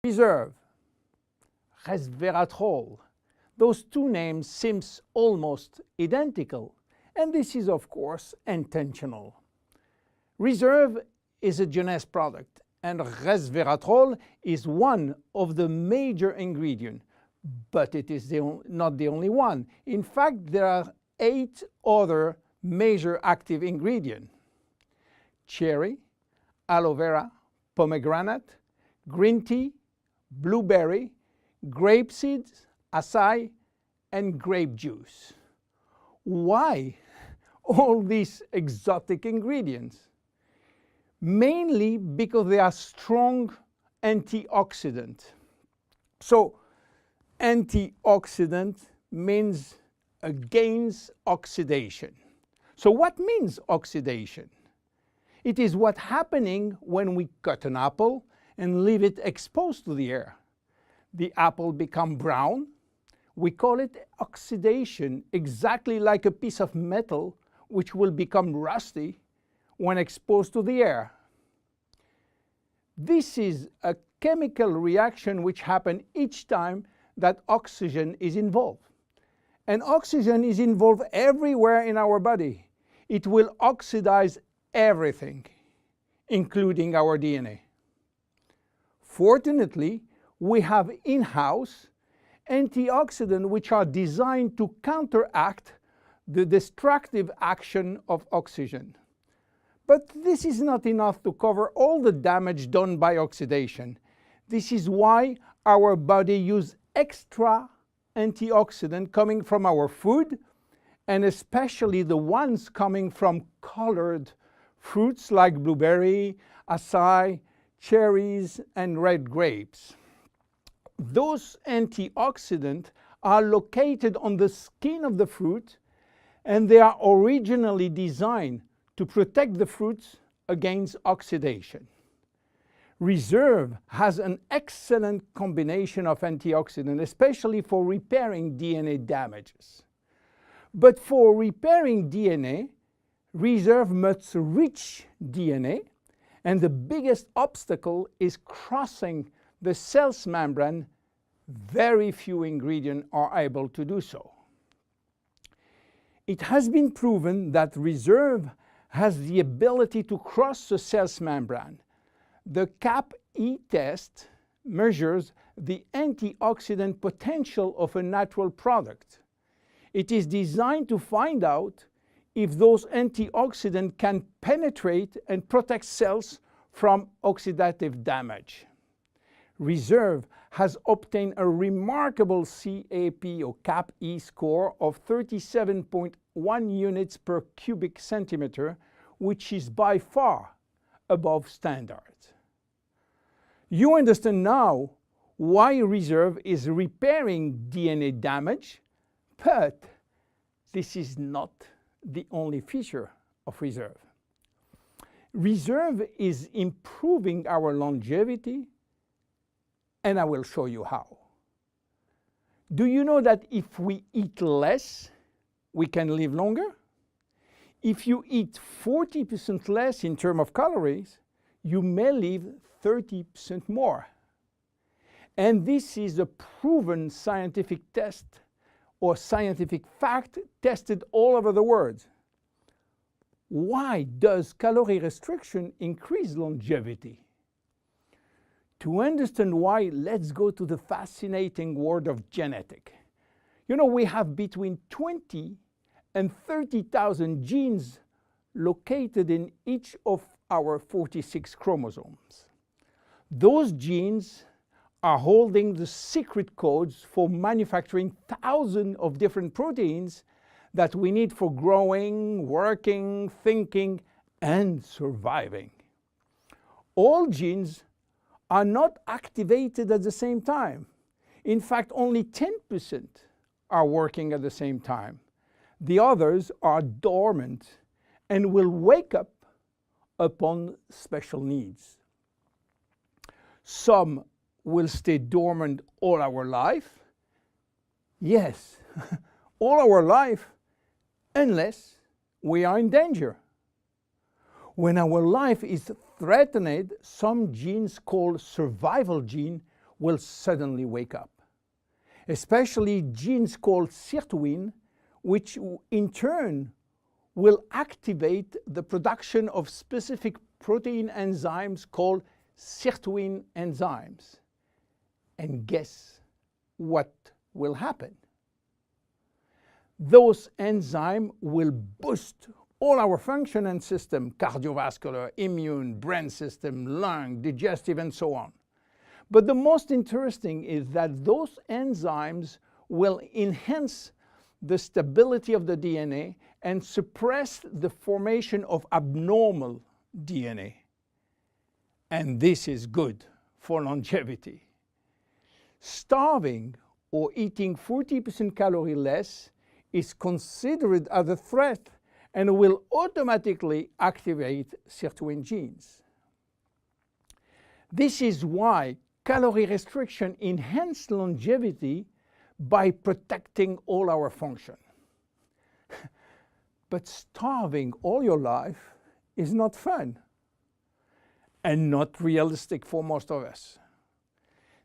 Reserve, Resveratrol. Those two names seem almost identical, and this is of course intentional. Reserve is a Jeunesse product, and Resveratrol is one of the major ingredients, but it is not the only one. In fact, there are 8 other major active ingredients: cherry, aloe vera, pomegranate, green tea, blueberry, grape seeds, acai, and grape juice. Why all these exotic ingredients? Mainly because they are strong antioxidants. So antioxidant means against oxidation. So what means oxidation? It is what's happening when we cut an apple and leave it exposed to the air. The apple becomes brown. We call it oxidation, exactly like a piece of metal which will become rusty when exposed to the air. This is a chemical reaction which happens each time that oxygen is involved. And oxygen is involved everywhere in our body. It will oxidize everything, including our DNA. Fortunately, we have in-house antioxidants which are designed to counteract the destructive action of oxygen. But this is not enough to cover all the damage done by oxidation. This is why our body uses extra antioxidants coming from our food, and especially the ones coming from colored fruits like blueberry, acai, cherries, and red grapes. Those antioxidants are located on the skin of the fruit, and they are originally designed to protect the fruits against oxidation. Reserve has an excellent combination of antioxidants, especially for repairing DNA damages. But for repairing DNA, Reserve must reach DNA, and the biggest obstacle is crossing the cell's membrane. Very few ingredients are able to do so. It has been proven that Reserve has the ability to cross the cell's membrane. The CAP-E test measures the antioxidant potential of a natural product. It is designed to find out if those antioxidants can penetrate and protect cells from oxidative damage. Reserve has obtained a remarkable CAP or CAP-E score of 37.1 units per cubic centimeter, which is by far above standard. You understand now why Reserve is repairing DNA damage, but this is not the only feature of Reserve. Reserve is improving our longevity, and I will show you how. Do you know that if we eat less, we can live longer? If you eat 40% less in terms of calories, you may live 30% more. And this is a proven scientific test or scientific fact tested all over the world. Why does calorie restriction increase longevity? To understand why, let's go to the fascinating world of genetics. You know, we have between 20 and 30,000 genes located in each of our 46 chromosomes. Those genes are holding the secret codes for manufacturing thousands of different proteins that we need for growing, working, thinking, and surviving. All genes are not activated at the same time. In fact, only 10% are working at the same time. The others are dormant and will wake up upon special needs. Some will stay dormant all our life. Yes, all our life, unless we are in danger. When our life is threatened, some genes called survival gene will suddenly wake up, especially genes called sirtuin, which in turn will activate the production of specific protein enzymes called sirtuin enzymes. And guess what will happen? Those enzymes will boost all our function and system, cardiovascular, immune, brain system, lung, digestive, and so on. But the most interesting is that those enzymes will enhance the stability of the DNA and suppress the formation of abnormal DNA. And this is good for longevity. Starving or eating 40% calorie less is considered as a threat and will automatically activate sirtuin genes. This is why calorie restriction enhances longevity by protecting all our function. But starving all your life is not fun and not realistic for most of us.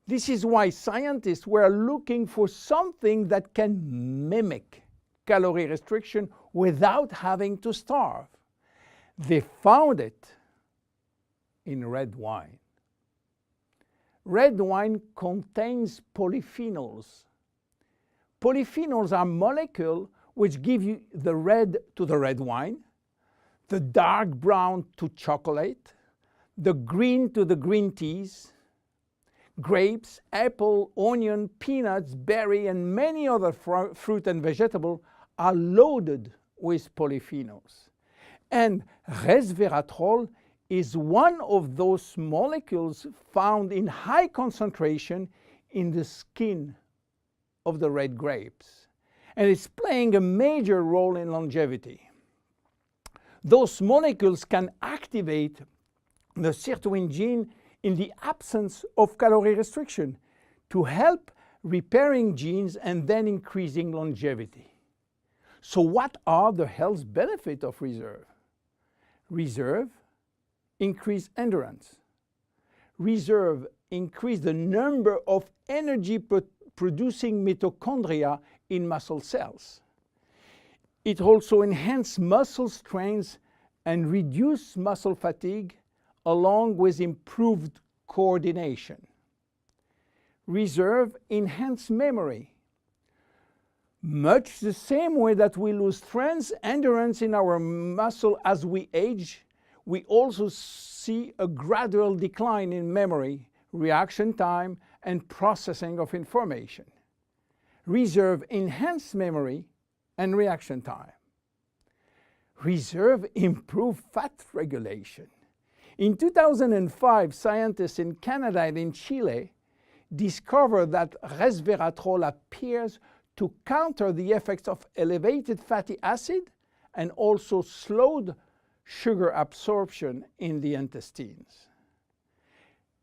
This is why scientists were looking for something that can mimic calorie restriction without having to starve. They found it in red wine. Red wine contains polyphenols. Polyphenols are molecules which give you the red to the red wine, the dark brown to chocolate, the green to the green teas. Grapes, apple, onion, peanuts, berry, and many other fruit and vegetables are loaded with polyphenols. And resveratrol is one of those molecules found in high concentration in the skin of the red grapes. And it's playing a major role in longevity. Those molecules can activate the sirtuin gene in the absence of calorie restriction to help repairing genes and then increasing longevity. So what are the health benefits of reserve? Reserve increase endurance. Reserve increase the number of energy producing mitochondria in muscle cells. It also enhances muscle strength and reduce muscle fatigue along with improved coordination. Reserve enhance memory. Much the same way that we lose strength, endurance in our muscle as we age, we also see a gradual decline in memory, reaction time, and processing of information. Reserve enhance memory and reaction time. Reserve improve fat regulation. In 2005, scientists in Canada and in Chile discovered that resveratrol appears to counter the effects of elevated fatty acid and also slowed sugar absorption in the intestines.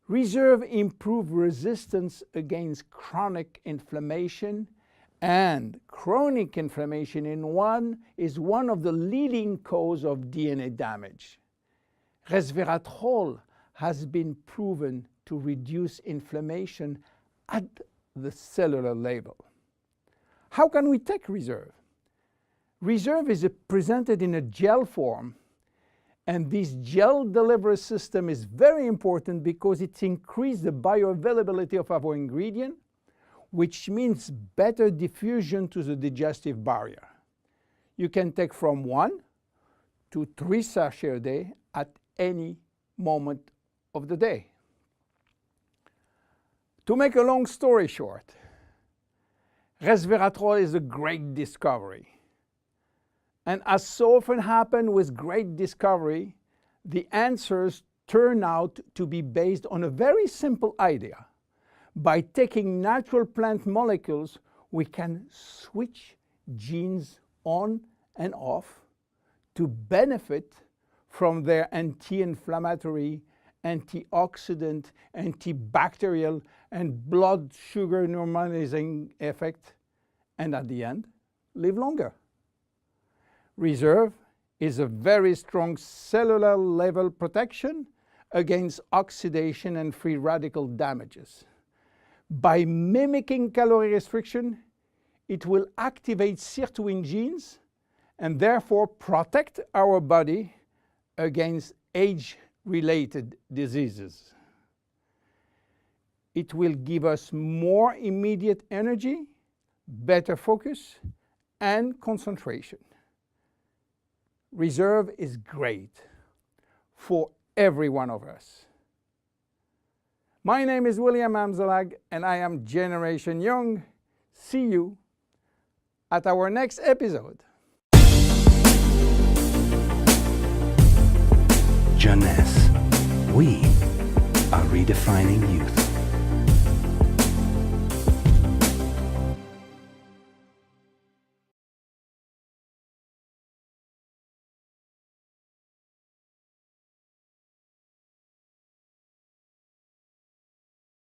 Reserve improve resistance against chronic inflammation, and chronic inflammation is one of the leading causes of DNA damage. Resveratrol has been proven to reduce inflammation at the cellular level. How can we take reserve? Reserve is presented in a gel form, and this gel delivery system is very important because it increases the bioavailability of our ingredient, which means better diffusion to the digestive barrier. You can take from 1 to 3 sachets a day at any moment of the day. To make a long story short, resveratrol is a great discovery. And as so often happens with great discovery, the answers turn out to be based on a very simple idea. By taking natural plant molecules, we can switch genes on and off to benefit from their anti-inflammatory, antioxidant, antibacterial, and blood sugar normalizing effect, and at the end, live longer. Reserve is a very strong cellular level protection against oxidation and free radical damages. By mimicking calorie restriction, it will activate sirtuin genes and therefore protect our body against age-related diseases. It will give us more immediate energy, better focus, and concentration. Reserve is great for every one of us. My name is William Amzalag, and I am Generation Young. See you at our next episode. Jeunesse. We are redefining youth.